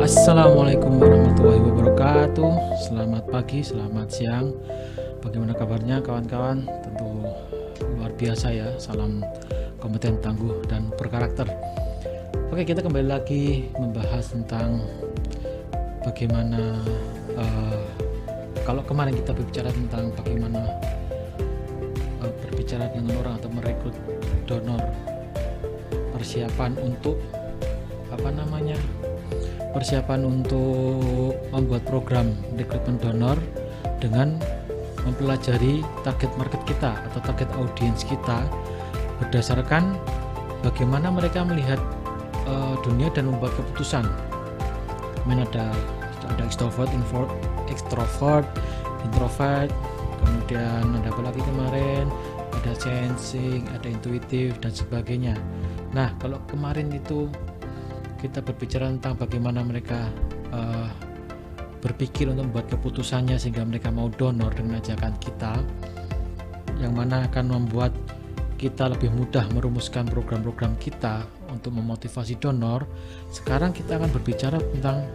Assalamualaikum warahmatullahi wabarakatuh. Selamat pagi, selamat siang. Bagaimana kabarnya kawan-kawan? Tentu luar biasa ya. Salam kompeten, tangguh, dan berkarakter. Oke, kita kembali lagi membahas tentang bagaimana kalau kemarin kita berbicara tentang bagaimana berbicara dengan orang atau merekrut donor, persiapan untuk persiapan untuk membuat program rekrutmen donor dengan mempelajari target market kita atau target audiens kita berdasarkan bagaimana mereka melihat dunia dan membuat keputusan. Ada extrovert, introvert, kemudian ada apa lagi kemarin, ada sensing, ada intuitif, dan sebagainya. Nah, kalau kemarin itu kita berbicara tentang bagaimana mereka berpikir untuk membuat keputusannya sehingga mereka mau donor dengan ajakan kita, yang mana akan membuat kita lebih mudah merumuskan program-program kita untuk memotivasi donor. Sekarang kita akan berbicara tentang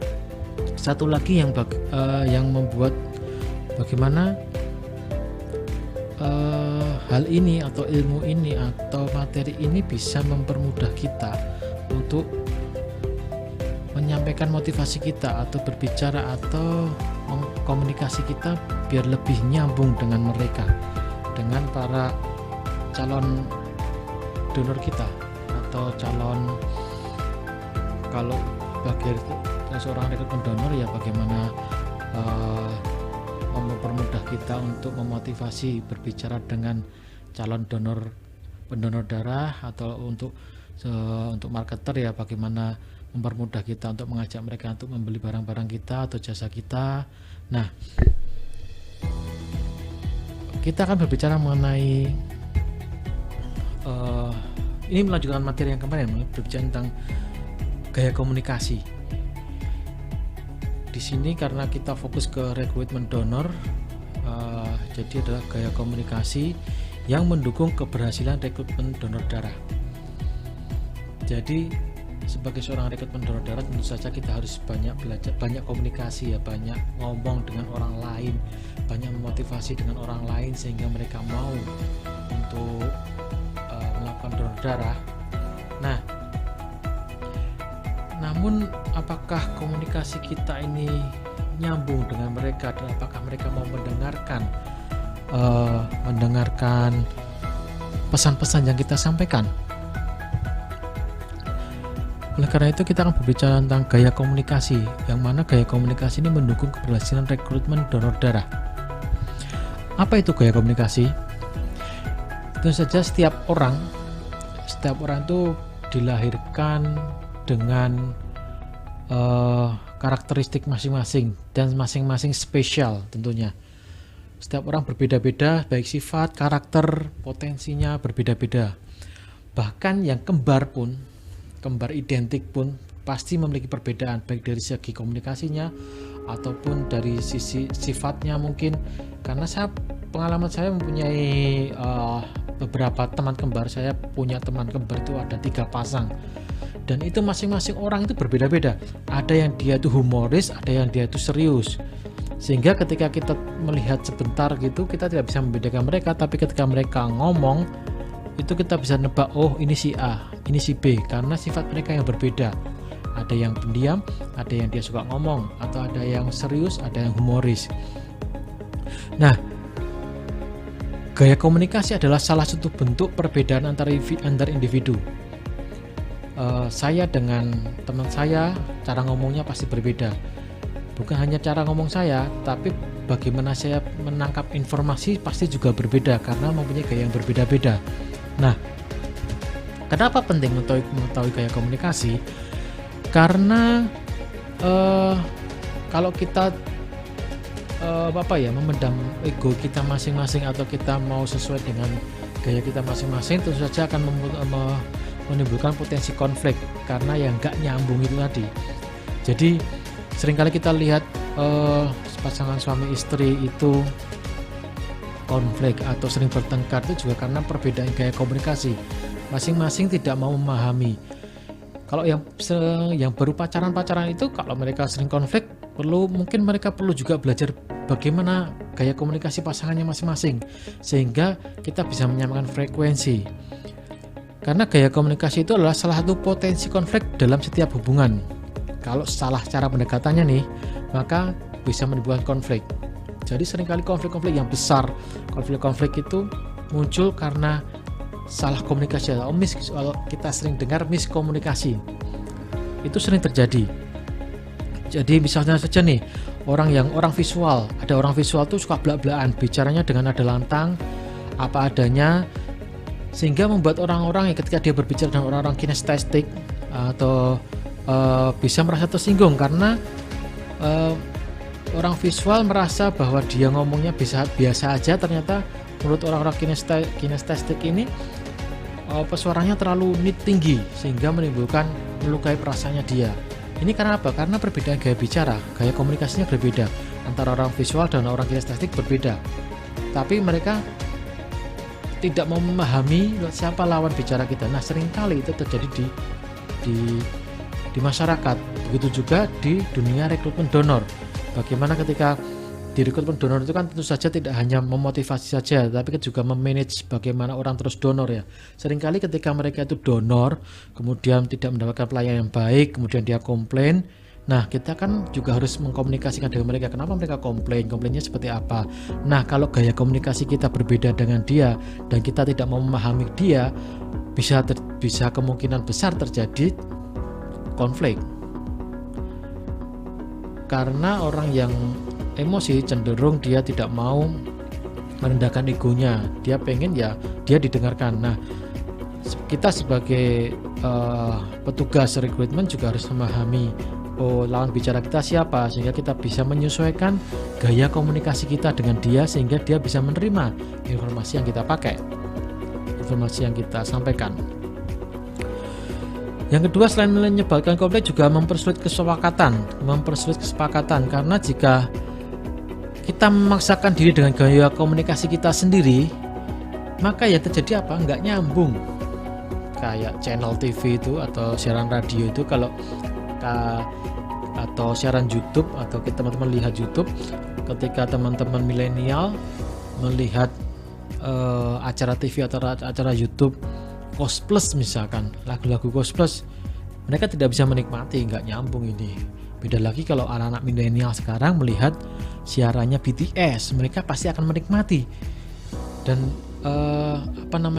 satu lagi yang membuat bagaimana hal ini atau ilmu ini atau materi ini bisa mempermudah kita untuk menyampaikan motivasi kita atau berbicara atau komunikasi kita biar lebih nyambung dengan mereka, dengan para calon donor kita atau calon, kalau bagi seorang rekrutmen donor ya bagaimana mempermudah kita untuk memotivasi berbicara dengan calon pendonor darah, atau untuk marketer ya bagaimana mempermudah kita untuk mengajak mereka untuk membeli barang-barang kita atau jasa kita. Nah, kita akan berbicara mengenai ini melanjutkan materi yang kemarin, berbicara tentang gaya komunikasi. Di sini karena kita fokus ke rekrutmen donor, jadi adalah gaya komunikasi yang mendukung keberhasilan rekrutmen donor darah. Jadi sebagai seorang rekrutmen donor darah tentu saja kita harus banyak belajar, banyak komunikasi ya, banyak ngomong dengan orang lain, banyak memotivasi dengan orang lain sehingga mereka mau untuk melakukan donor darah. Nah, namun apakah komunikasi kita ini nyambung dengan mereka dan apakah mereka mau mendengarkan pesan-pesan yang kita sampaikan? Oleh karena itu kita akan berbicara tentang gaya komunikasi, yang mana gaya komunikasi ini mendukung keberhasilan rekrutmen donor darah. Apa itu gaya komunikasi? Tentu saja setiap orang itu dilahirkan dengan karakteristik masing-masing dan masing-masing spesial tentunya. Setiap orang berbeda-beda, baik sifat, karakter, potensinya berbeda-beda. Bahkan yang kembar identik pun pasti memiliki perbedaan, baik dari segi komunikasinya ataupun dari sisi sifatnya mungkin. Karena pengalaman saya mempunyai beberapa teman kembar. Saya punya teman kembar itu ada 3 pasang, dan itu masing-masing orang itu berbeda-beda. Ada yang dia itu humoris, ada yang dia itu serius, sehingga ketika kita melihat sebentar gitu kita tidak bisa membedakan mereka, tapi ketika mereka ngomong itu kita bisa nebak, oh ini si A, ini si B, karena sifat mereka yang berbeda. Ada yang pendiam, ada yang dia suka ngomong, atau ada yang serius, ada yang humoris. Nah, gaya komunikasi adalah salah satu bentuk perbedaan antar individu. Saya dengan teman saya, cara ngomongnya pasti berbeda. Bukan hanya cara ngomong saya, tapi bagaimana saya menangkap informasi pasti juga berbeda karena mempunyai gaya yang berbeda-beda. Nah, kenapa penting mengetahui gaya komunikasi? Karena kalau kita memendam ego kita masing-masing atau kita mau sesuai dengan gaya kita masing-masing, tentu saja akan menimbulkan potensi konflik karena yang gak nyambung itu tadi. Jadi seringkali kita lihat pasangan suami istri itu konflik atau sering bertengkar itu juga karena perbedaan gaya komunikasi. Masing-masing tidak mau memahami. Kalau yang baru pacaran itu, kalau mereka sering konflik, mungkin mereka perlu juga belajar bagaimana gaya komunikasi pasangannya masing-masing, sehingga kita bisa menyamakan frekuensi. Karena gaya komunikasi itu adalah salah satu potensi konflik dalam setiap hubungan. Kalau salah cara pendekatannya nih, maka bisa menimbulkan konflik. Jadi seringkali konflik-konflik yang besar, konflik-konflik itu muncul karena salah komunikasi atau kita sering dengar miskomunikasi. Itu sering terjadi. Jadi misalnya saja nih, orang visual, ada orang visual tuh suka belak-belakan, bicaranya dengan nada lantang, apa adanya, sehingga membuat orang-orang yang ketika dia berbicara dengan orang-orang kinestetik atau bisa merasa tersinggung karena orang visual merasa bahwa dia ngomongnya biasa aja, ternyata menurut orang-orang kinestetik ini suaranya terlalu tinggi sehingga melukai perasaannya dia. Ini karena apa? Karena perbedaan gaya bicara, gaya komunikasinya berbeda antara orang visual dan orang kinestetik berbeda. Tapi mereka tidak mau memahami siapa lawan bicara kita. Nah, seringkali itu terjadi di masyarakat. Begitu juga di dunia rekrutmen donor. Bagaimana ketika di rekrutmen donor itu kan tentu saja tidak hanya memotivasi saja, tapi juga memanage bagaimana orang terus donor ya. Seringkali ketika mereka itu donor, kemudian tidak mendapatkan pelayanan yang baik, kemudian dia komplain. Nah, kita kan juga harus mengkomunikasikan dengan mereka, kenapa mereka komplainnya seperti apa. Nah, kalau gaya komunikasi kita berbeda dengan dia dan kita tidak mau memahami dia, bisa kemungkinan besar terjadi konflik. Karena orang yang emosi cenderung dia tidak mau merendahkan egonya, dia pengen ya dia didengarkan. Nah, kita sebagai petugas rekrutmen juga harus memahami lawan bicara kita siapa, sehingga kita bisa menyesuaikan gaya komunikasi kita dengan dia, sehingga dia bisa menerima informasi yang kita pakai, informasi yang kita sampaikan. Yang kedua, selain menyebabkan konflik, juga mempersulit kesepakatan, karena jika kita memaksakan diri dengan gaya komunikasi kita sendiri, maka ya terjadi apa? Nggak nyambung. Kayak channel TV itu atau siaran radio itu, atau siaran YouTube, atau teman-teman lihat YouTube, ketika teman-teman milenial melihat acara TV atau acara YouTube Cost Plus misalkan, lagu-lagu Cost Plus, mereka tidak bisa menikmati, nggak nyambung ini. Beda lagi kalau anak-anak milenial sekarang melihat siarannya BTS, mereka pasti akan menikmati. Dan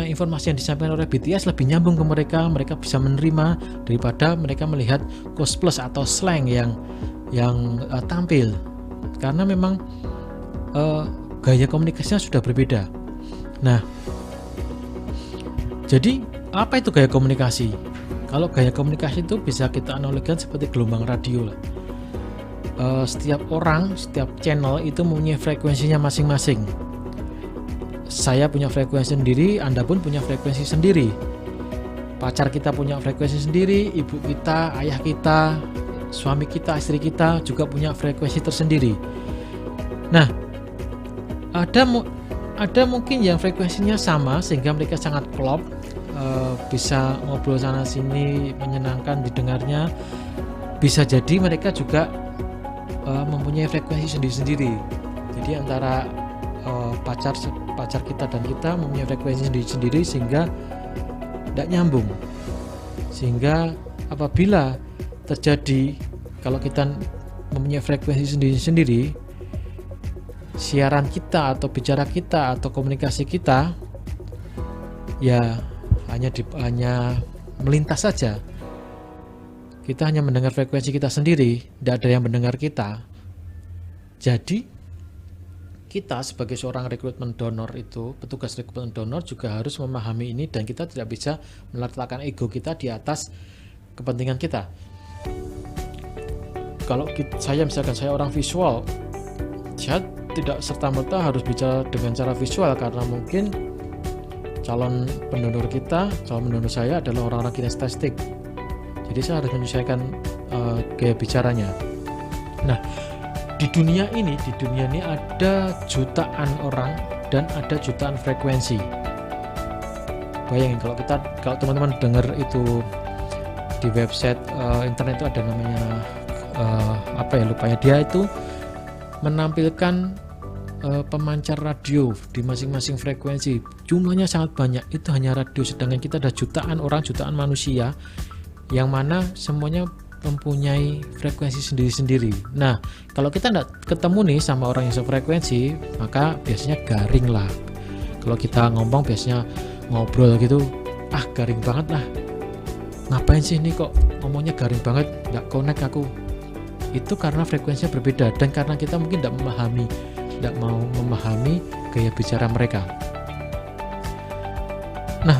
informasi yang disampaikan oleh BTS lebih nyambung ke mereka bisa menerima daripada mereka melihat Cost Plus atau slang yang tampil. Karena memang gaya komunikasinya sudah berbeda. Nah, jadi apa itu gaya komunikasi? Kalau gaya komunikasi itu bisa kita analogikan seperti gelombang radio lah. Setiap orang, setiap channel itu mempunyai frekuensinya masing-masing. Saya punya frekuensi sendiri, Anda pun punya frekuensi sendiri. Pacar kita punya frekuensi sendiri, ibu kita, ayah kita, suami kita, istri kita juga punya frekuensi tersendiri. Nah, ada mungkin yang frekuensinya sama sehingga mereka sangat klop, bisa ngobrol sana sini menyenangkan didengarnya. Bisa jadi mereka juga mempunyai frekuensi sendiri-sendiri. Jadi antara pacar kita dan kita mempunyai frekuensi sendiri-sendiri sehingga tidak nyambung. Sehingga apabila terjadi, kalau kita mempunyai frekuensi sendiri-sendiri, siaran kita atau bicara kita atau komunikasi kita ya hanya melintas saja. Kita hanya mendengar frekuensi kita sendiri, tidak ada yang mendengar kita. Jadi kita sebagai seorang rekrutmen donor itu, petugas rekrutmen donor juga harus memahami ini, dan kita tidak bisa meletakkan ego kita di atas kepentingan kita. Kalau saya orang visual, saya tidak serta-merta harus bicara dengan cara visual, karena mungkin calon pendonor saya adalah orang-orang kinestetik. Jadi saya harus menyesuaikan gaya bicaranya. Nah, di dunia ini ada jutaan orang dan ada jutaan frekuensi. Bayangin kalau teman-teman dengar itu di website internet itu ada namanya apa ya, lupa ya, dia itu menampilkan pemancar radio di masing-masing frekuensi, jumlahnya sangat banyak, itu hanya radio, sedangkan kita ada jutaan orang, jutaan manusia yang mana semuanya mempunyai frekuensi sendiri-sendiri. Nah, kalau kita tidak ketemu nih sama orang yang sefrekuensi, maka biasanya garing lah. Kalau kita ngomong biasanya ngobrol gitu, garing banget lah, ngapain sih ini kok ngomongnya garing banget, nggak connect aku. Itu karena frekuensinya berbeda, dan karena kita mungkin tidak mau memahami gaya bicara mereka. Nah,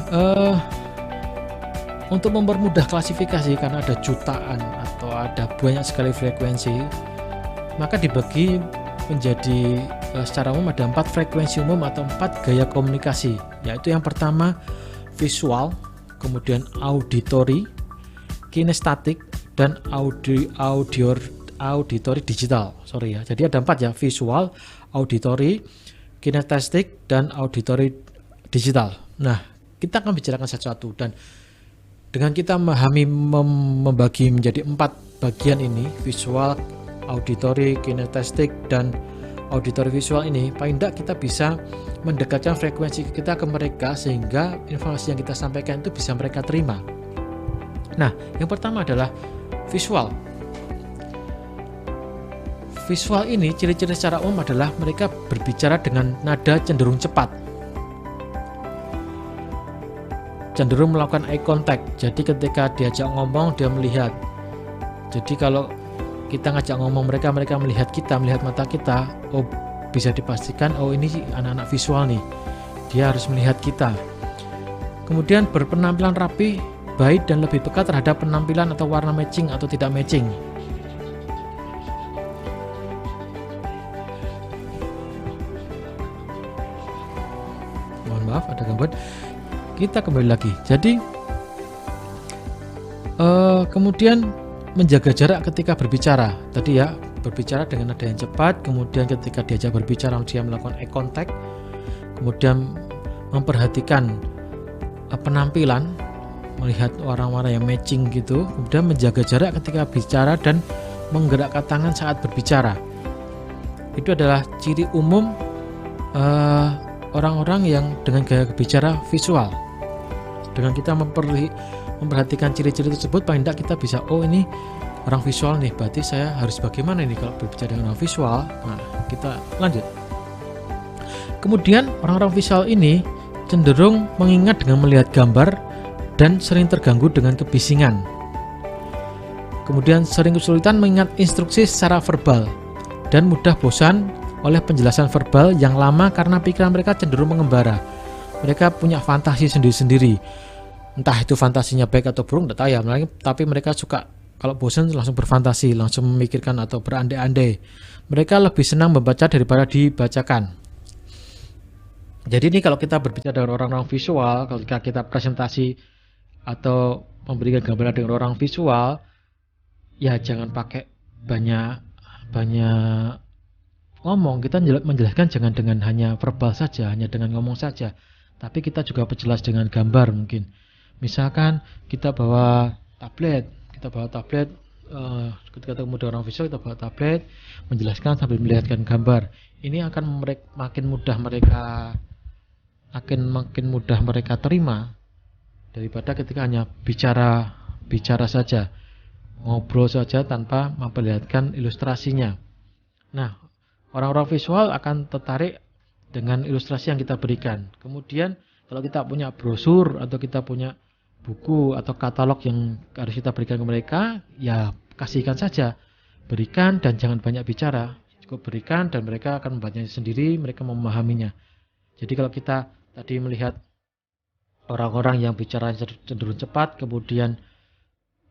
untuk mempermudah klasifikasi, karena ada jutaan atau ada banyak sekali frekuensi, maka dibagi menjadi secara umum ada 4 frekuensi umum atau 4 gaya komunikasi, yaitu yang pertama visual, kemudian auditory, kinestetik, dan auditory digital. Jadi ada 4 ya, visual, auditory, kinestetik, dan auditory digital. Nah, kita akan bicarakan satu-satu, dan dengan kita memahami membagi menjadi 4 bagian ini, visual, auditory, kinestetik, dan auditory visual ini, paling tidak kita bisa mendekatkan frekuensi kita ke mereka sehingga informasi yang kita sampaikan itu bisa mereka terima. Nah, yang pertama adalah visual. Visual ini ciri-ciri secara umum adalah mereka berbicara dengan nada cenderung cepat, cenderung melakukan eye contact. Jadi ketika diajak ngomong, dia melihat. Jadi kalau kita ngajak ngomong mereka melihat kita, melihat mata kita, bisa dipastikan ini anak-anak visual nih, dia harus melihat kita. Kemudian berpenampilan rapi, baik, dan lebih peka terhadap penampilan atau warna matching atau tidak matching. Maaf, ada gangguan. Kita kembali lagi. Jadi kemudian menjaga jarak ketika berbicara. Tadi ya, berbicara dengan nada yang cepat, kemudian ketika diajak berbicara dia melakukan eye contact, kemudian memperhatikan penampilan, melihat orang-orang yang matching gitu, kemudian menjaga jarak ketika bicara dan menggerakkan tangan saat berbicara. Itu adalah ciri umum orang-orang yang dengan gaya bicara visual. Dengan kita memperhatikan ciri-ciri tersebut, paling tidak kita bisa, ini orang visual nih, berarti saya harus bagaimana nih kalau berbicara dengan orang visual. Nah, kita lanjut. Kemudian orang-orang visual ini cenderung mengingat dengan melihat gambar dan sering terganggu dengan kebisingan. Kemudian sering kesulitan mengingat instruksi secara verbal dan mudah bosan oleh penjelasan verbal yang lama karena pikiran mereka cenderung mengembara. Mereka punya fantasi sendiri-sendiri. Entah itu fantasinya baik atau buruk, tidak tahu ya. Tapi mereka suka kalau bosan langsung berfantasi, langsung memikirkan atau berandai-andai. Mereka lebih senang membaca daripada dibacakan. Jadi ini kalau kita berbicara dengan orang-orang visual, kalau kita presentasi atau memberikan gambaran dengan orang visual, ya jangan pakai banyak ngomong. Kita menjelaskan jangan dengan hanya verbal saja, hanya dengan ngomong saja, tapi kita juga perjelas dengan gambar mungkin. Misalkan kita bawa tablet, ketika ketemu dengan orang visual kita bawa tablet, menjelaskan sambil melihatkan gambar. Ini akan makin mudah mereka terima daripada ketika hanya bicara saja, ngobrol saja tanpa memperlihatkan ilustrasinya. Nah, orang-orang visual akan tertarik dengan ilustrasi yang kita berikan. Kemudian kalau kita punya brosur atau kita punya buku atau katalog yang harus kita berikan ke mereka, ya kasihkan saja, berikan dan jangan banyak bicara, cukup berikan dan mereka akan membacanya sendiri, mereka memahaminya. Jadi kalau kita tadi melihat orang-orang yang bicara cenderung cepat, kemudian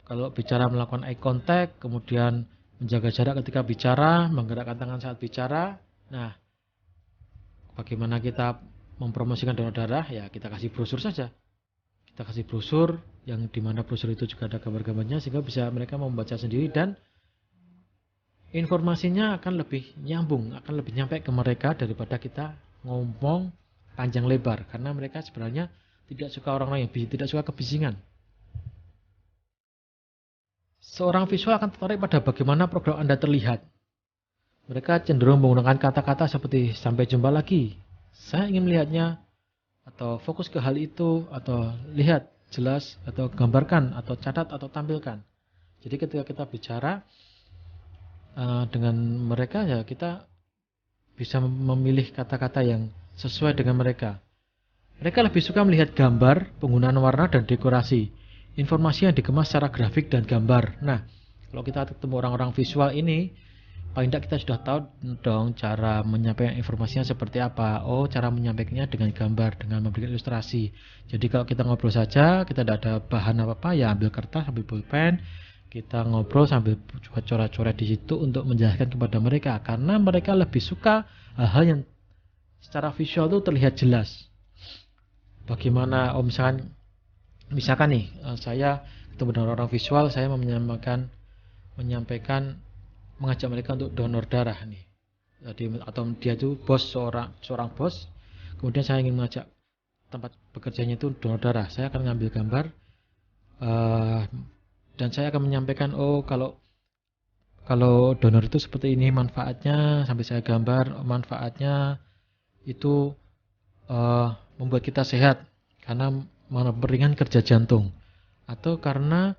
kalau bicara melakukan eye contact, kemudian menjaga jarak ketika bicara, menggerakkan tangan saat bicara. Nah, bagaimana kita mempromosikan donor darah? Ya kita kasih brosur saja. Kita kasih brosur yang dimana brosur itu juga ada gambar-gambarnya sehingga bisa mereka membaca sendiri dan informasinya akan lebih nyambung, akan lebih nyampe ke mereka daripada kita ngomong panjang lebar, karena mereka sebenarnya tidak suka orang-orang yang tidak suka kebisingan. Seorang visual akan tertarik pada bagaimana program Anda terlihat. Mereka cenderung menggunakan kata-kata seperti sampai jumpa lagi, saya ingin melihatnya, atau fokus ke hal itu, atau lihat, jelas, atau gambarkan, atau catat, atau tampilkan. Jadi ketika kita bicara dengan mereka, ya kita bisa memilih kata-kata yang sesuai dengan mereka. Mereka lebih suka melihat gambar, penggunaan warna, dan dekorasi. Informasi yang dikemas secara grafik dan gambar. Nah, kalau kita ketemu orang-orang visual ini, paling tidak kita sudah tahu dong cara menyampaikan informasinya seperti apa. Oh, cara menyampaikannya dengan gambar, dengan memberikan ilustrasi. Jadi kalau kita ngobrol saja, kita tidak ada bahan apa-apa, ya ambil kertas, ambil pulpen, kita ngobrol sambil buat coret-coret di situ untuk menjelaskan kepada mereka, karena mereka lebih suka hal-hal yang secara visual itu terlihat jelas. Bagaimana, misalkan nih, saya ketemu dengan orang visual, saya menyampaikan mengajak mereka untuk donor darah nih. Jadi, atau dia itu bos, seorang bos, kemudian saya ingin mengajak tempat bekerjanya itu donor darah. Saya akan ngambil gambar dan saya akan menyampaikan, oh kalau donor itu seperti ini manfaatnya, sampai saya gambar manfaatnya itu membuat kita sehat karena memperingan kerja jantung, atau karena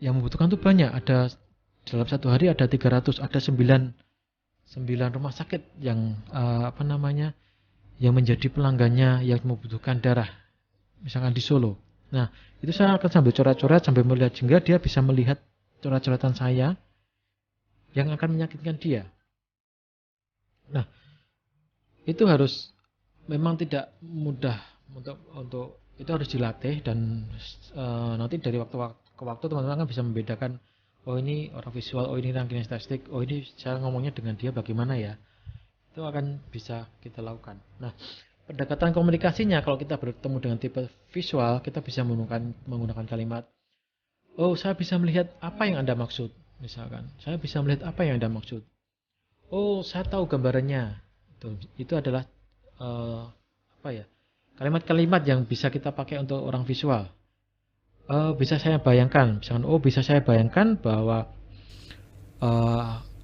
yang membutuhkan itu banyak, ada dalam satu hari ada 300, ada 9 rumah sakit yang yang menjadi pelanggannya yang membutuhkan darah, misalkan di Solo. Nah, itu saya akan sambil coret-coret sambil melihat, sehingga dia bisa melihat coret-coretan saya yang akan menyakitkan dia. Nah, itu harus memang tidak mudah untuk itu harus dilatih, dan nanti dari waktu ke waktu teman-teman kan bisa membedakan, oh ini orang visual, oh ini orang kinestetik, oh ini cara ngomongnya dengan dia bagaimana ya. Itu akan bisa kita lakukan. Nah, pendekatan komunikasinya kalau kita bertemu dengan tipe visual, kita bisa menggunakan kalimat, oh saya bisa melihat apa yang Anda maksud. Misalkan, saya bisa melihat apa yang Anda maksud. Oh, saya tahu gambarannya. Itu adalah kalimat-kalimat yang bisa kita pakai untuk orang visual. Bisa saya bayangkan, misalkan, bisa saya bayangkan bahwa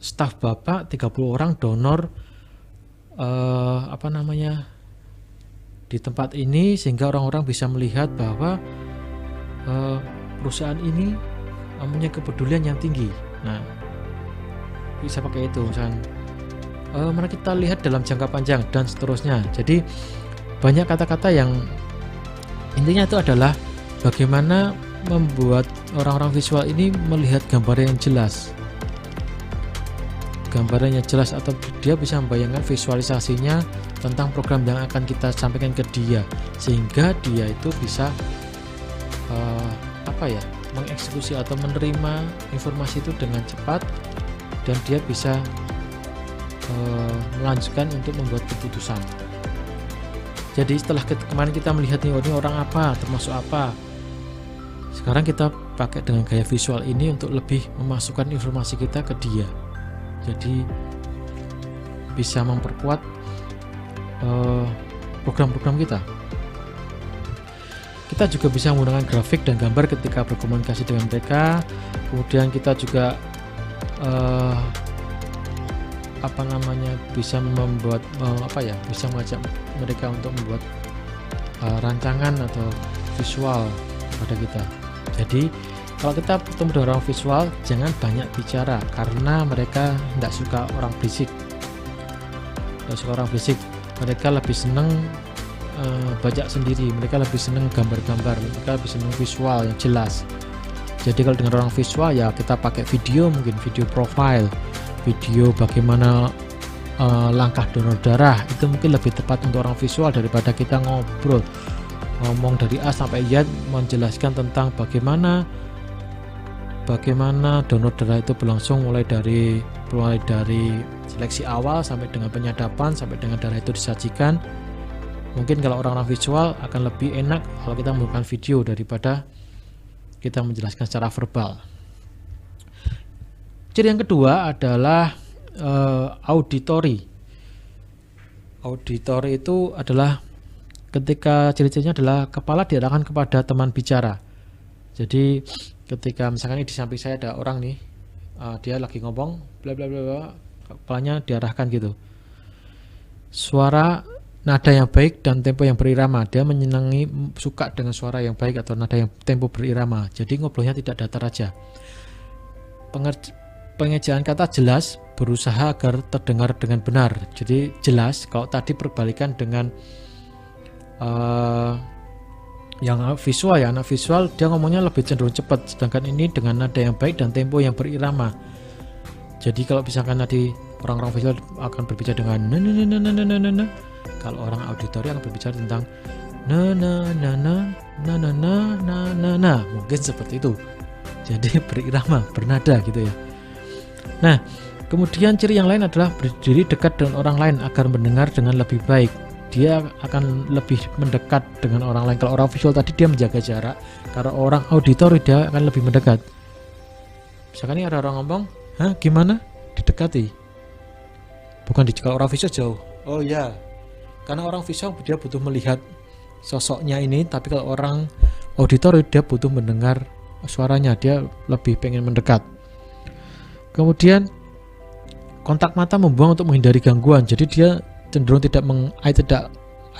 staf Bapak 30 orang donor di tempat ini, sehingga orang-orang bisa melihat bahwa perusahaan ini mempunyai kepedulian yang tinggi. Nah, bisa pakai itu, misalkan mari kita lihat dalam jangka panjang dan seterusnya. Jadi banyak kata-kata yang intinya itu adalah bagaimana membuat orang-orang visual ini melihat gambar yang jelas. Gambarannya jelas, atau dia bisa membayangkan visualisasinya tentang program yang akan kita sampaikan ke dia, sehingga dia itu bisa mengeksekusi atau menerima informasi itu dengan cepat, dan dia bisa melanjutkan untuk membuat keputusan. Jadi setelah kemarin kita melihat nih, ini orang apa, termasuk apa, sekarang kita pakai dengan gaya visual ini untuk lebih memasukkan informasi kita ke dia. Jadi bisa memperkuat program-program kita. Kita juga bisa menggunakan grafik dan gambar ketika berkomunikasi dengan mereka. Kemudian kita juga bisa membuat bisa mengajak mereka untuk membuat rancangan atau visual pada kita. Jadi kalau kita bertemu dengan orang visual, jangan banyak bicara, karena mereka tidak suka orang berisik. Mereka lebih senang baca sendiri, mereka lebih senang gambar-gambar, mereka lebih senang visual yang jelas. Jadi kalau dengan orang visual, ya kita pakai video, mungkin video profile, video bagaimana langkah donor darah, itu mungkin lebih tepat untuk orang visual daripada kita ngomong dari A sampai Y menjelaskan tentang bagaimana donor darah itu berlangsung, mulai dari seleksi awal sampai dengan penyadapan, sampai dengan darah itu disajikan. Mungkin kalau orang-orang visual akan lebih enak kalau kita menggunakan video daripada kita menjelaskan secara verbal. Ciri yang kedua adalah auditory. Auditory itu adalah ketika ciri-cirinya adalah kepala diarahkan kepada teman bicara. Jadi ketika misalkan di samping saya ada orang nih, dia lagi ngomong bla bla bla bla, kepalanya diarahkan gitu. Suara nada yang baik dan tempo yang berirama, dia menyenangi, suka dengan suara yang baik atau nada yang tempo berirama. Jadi ngobrolnya tidak datar aja. Pengejaan kata jelas, berusaha agar terdengar dengan benar. Jadi jelas, kalau tadi berbalikan dengan yang visual ya, anak visual dia ngomongnya lebih cenderung cepat, sedangkan ini dengan nada yang baik dan tempo yang berirama. Jadi kalau misalkan tadi orang-orang visual akan berbicara dengan na, kalau orang auditori akan berbicara tentang na, mungkin seperti itu. Jadi berirama, bernada gitu ya. Nah, kemudian ciri yang lain adalah berdiri dekat dengan orang lain agar mendengar dengan lebih baik. Dia akan lebih mendekat dengan orang lain. Kalau orang visual tadi dia menjaga jarak, kalau orang auditori dia akan lebih mendekat. Misalkan ini ada orang ngomong, hah gimana? Didekati. Bukan kalau orang visual jauh. Oh ya, karena orang visual dia butuh melihat sosoknya ini, tapi kalau orang auditori dia butuh mendengar suaranya, dia lebih pengen mendekat. Kemudian kontak mata membuang untuk menghindari gangguan. Jadi dia cenderung tidak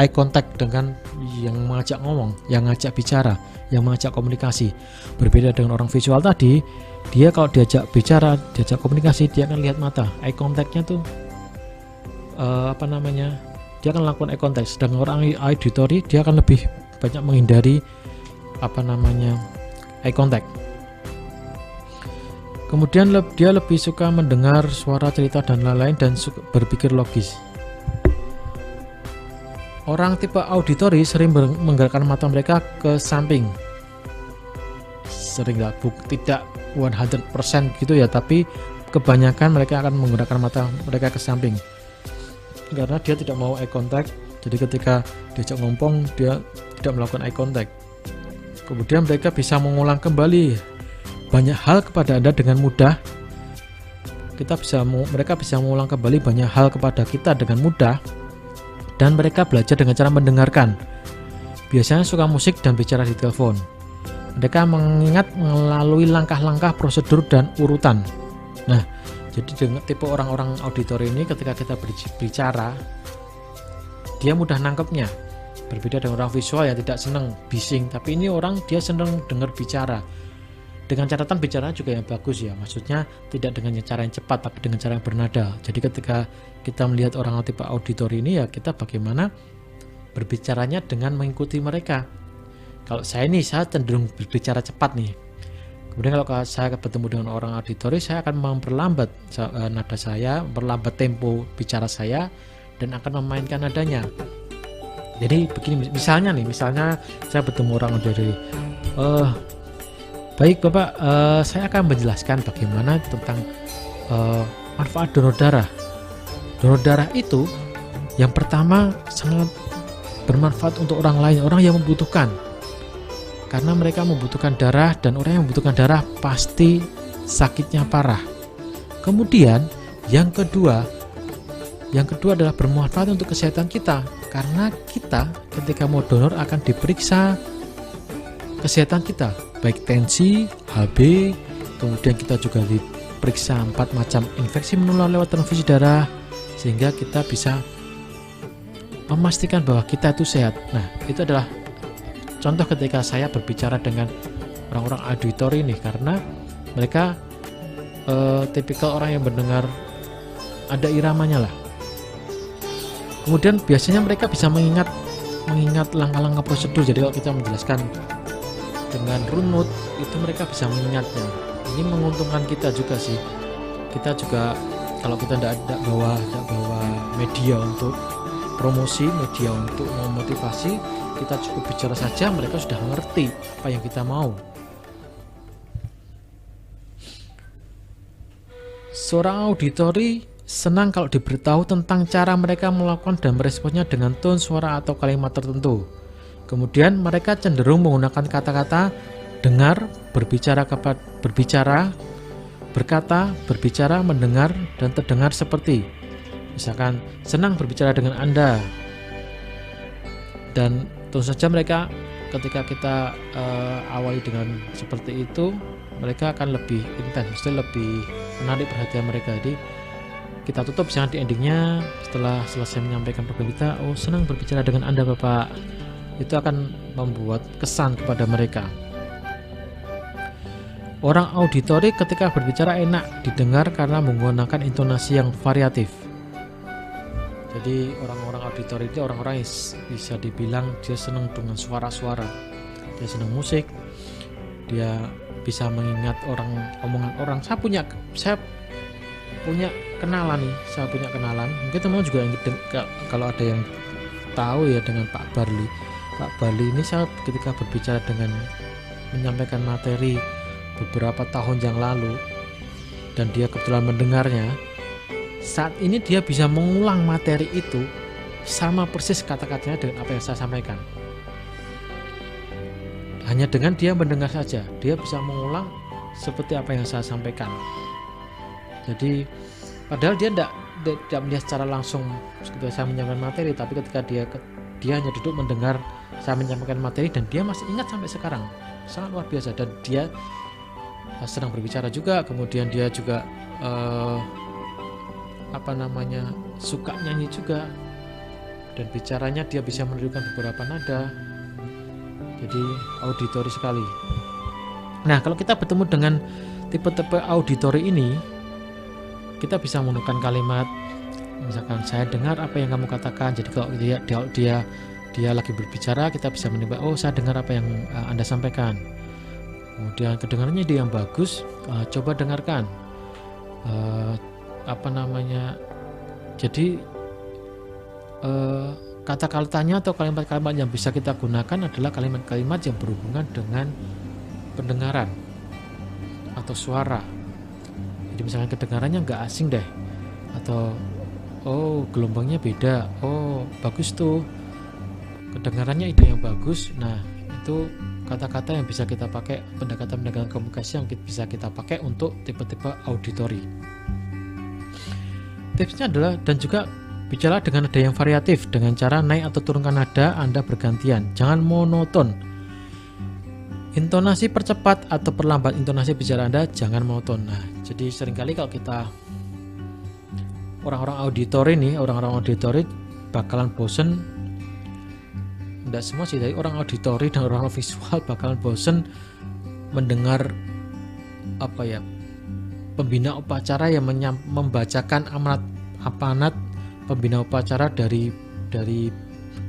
eye contact dengan yang mengajak ngomong, yang ngajak bicara, yang mengajak komunikasi. Berbeda dengan orang visual tadi, dia kalau diajak bicara, diajak komunikasi, dia akan lihat mata. Eye contactnya tuh dia akan lakukan eye contact. Sedangkan orang auditory dia akan lebih banyak menghindari eye contact. Kemudian dia lebih suka mendengar suara, cerita dan lain-lain, dan suka berpikir logis. Orang tipe auditori sering menggerakkan mata mereka ke samping. Sering tidak 100% gitu ya, tapi kebanyakan mereka akan menggunakan mata mereka ke samping. Karena dia tidak mau eye contact, jadi ketika diajak ngomong dia tidak melakukan eye contact. Kemudian mereka bisa mengulang kembali banyak hal kepada Anda dengan mudah. Mereka bisa mengulang kembali banyak hal kepada kita dengan mudah, dan mereka belajar dengan cara mendengarkan. Biasanya suka musik dan bicara di telepon. Mereka mengingat melalui langkah-langkah, prosedur dan urutan. Nah, jadi dengan tipe orang-orang auditori ini ketika kita berbicara, dia mudah nangkepnya. Berbeda dengan orang visual yang tidak senang bising, tapi ini orang dia senang dengar bicara. Dengan catatan bicara juga yang bagus ya, maksudnya tidak dengan cara yang cepat, tapi dengan cara yang bernada. Jadi ketika kita melihat orang tipe auditori ini ya, kita bagaimana berbicaranya dengan mengikuti mereka. Kalau saya cenderung berbicara cepat nih. Kemudian kalau saya bertemu dengan orang auditori, saya akan memperlambat nada saya, memperlambat tempo bicara saya, dan akan memainkan nadanya. Jadi begini, misalnya saya bertemu orang auditori. Baik Bapak, saya akan menjelaskan bagaimana tentang manfaat donor darah. Donor darah itu yang pertama sangat bermanfaat untuk orang lain, orang yang membutuhkan. Karena mereka membutuhkan darah, dan orang yang membutuhkan darah pasti sakitnya parah. Kemudian yang kedua adalah bermanfaat untuk kesehatan kita. Karena kita ketika mau donor akan diperiksa kesehatan kita, baik tensi, HB, kemudian kita juga diperiksa 4 macam infeksi menular lewat transfusi darah, sehingga kita bisa memastikan bahwa kita itu sehat. Nah, itu adalah contoh ketika saya berbicara dengan orang-orang auditori ini, karena mereka tipikal orang yang mendengar ada iramanya lah. Kemudian biasanya mereka bisa mengingat langkah-langkah prosedur. Jadi kalau kita menjelaskan dengan runut, itu mereka bisa mengingatnya. Ini menguntungkan kita juga sih. Kita juga kalau kita tidak bawa media untuk promosi, media untuk memotivasi, kita cukup bicara saja, mereka sudah mengerti apa yang kita mau. Seorang auditori senang kalau diberitahu tentang cara mereka melakukan dan meresponnya dengan tone suara atau kalimat tertentu. Kemudian mereka cenderung menggunakan kata-kata dengar, berbicara, berkata, berbicara, mendengar, dan terdengar seperti misalkan senang berbicara dengan Anda. Dan tentu saja mereka ketika kita awali dengan seperti itu, mereka akan lebih intens, mesti lebih menarik perhatian mereka. Jadi kita tutup jangan di endingnya setelah selesai menyampaikan problem kita, oh senang berbicara dengan Anda Bapak. Itu akan membuat kesan kepada mereka. Orang auditory ketika berbicara enak didengar karena menggunakan intonasi yang variatif. Jadi orang-orang auditor itu orang-orang yang bisa dibilang dia senang dengan suara-suara, dia senang musik, dia bisa mengingat omongan orang. Saya punya kenalan nih, mungkin teman juga kalau ada yang tahu ya dengan Pak Barli ini, saya ketika berbicara dengan menyampaikan materi beberapa tahun yang lalu dan dia kebetulan mendengarnya, saat ini dia bisa mengulang materi itu sama persis kata-katanya dengan apa yang saya sampaikan. Hanya dengan dia mendengar saja, dia bisa mengulang seperti apa yang saya sampaikan. Jadi padahal dia tidak melihat secara langsung ketika saya menyampaikan materi, tapi ketika dia hanya duduk mendengar saya menyampaikan materi dan dia masih ingat sampai sekarang. Sangat luar biasa. Dan dia sedang berbicara juga, kemudian dia juga suka nyanyi juga, dan bicaranya dia bisa menirukan beberapa nada. Jadi auditori sekali. Nah, kalau kita bertemu dengan tipe-tipe auditori ini, kita bisa menggunakan kalimat misalkan saya dengar apa yang kamu katakan. Jadi kalau dia lagi berbicara, kita bisa menebak, oh saya dengar apa yang Anda sampaikan. Kemudian kedengarannya dia yang bagus, coba dengarkan. Jadi kata-katanya atau kalimat-kalimat yang bisa kita gunakan adalah kalimat-kalimat yang berhubungan dengan pendengaran atau suara. Jadi misalnya kedengarannya nggak asing deh, atau oh gelombangnya beda, oh bagus tuh, kedengarannya ide yang bagus. Nah, itu kata-kata yang bisa kita pakai, pendekatan-pendekatan komunikasi yang bisa kita pakai untuk tipe-tipe auditori. Tipsnya adalah, dan juga bicara dengan nada yang variatif, dengan cara naik atau turunkan nada Anda bergantian, jangan monoton. Intonasi percepat atau perlambat intonasi bicara Anda, jangan monoton. Nah, jadi seringkali kalau kita orang-orang auditori bakalan bosen. Tidak semua sih, dari orang auditori dan orang visual bakalan bosen mendengar pembina upacara yang membacakan amanat pembina upacara dari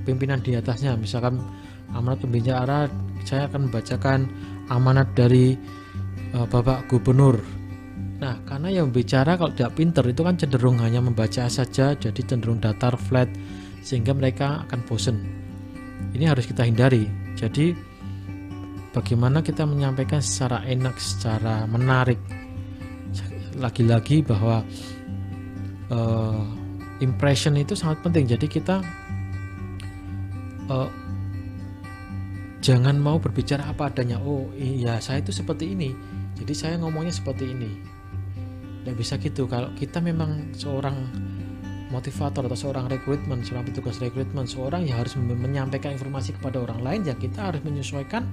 pimpinan di atasnya. Misalkan amanat pembicara, saya akan membacakan amanat dari Bapak Gubernur. Nah, karena yang bicara kalau tidak pinter itu kan cenderung hanya membaca saja, jadi cenderung datar, flat, sehingga mereka akan bosen. Ini harus kita hindari. Jadi bagaimana kita menyampaikan secara enak, secara menarik. Lagi-lagi bahwa impression itu sangat penting. Jadi kita jangan mau berbicara apa adanya. Oh iya, saya itu seperti ini, jadi saya ngomongnya seperti ini. Tidak bisa gitu. Kalau kita memang seorang motivator atau seorang petugas rekrutmen, seorang yang harus menyampaikan informasi kepada orang lain, ya kita harus menyesuaikan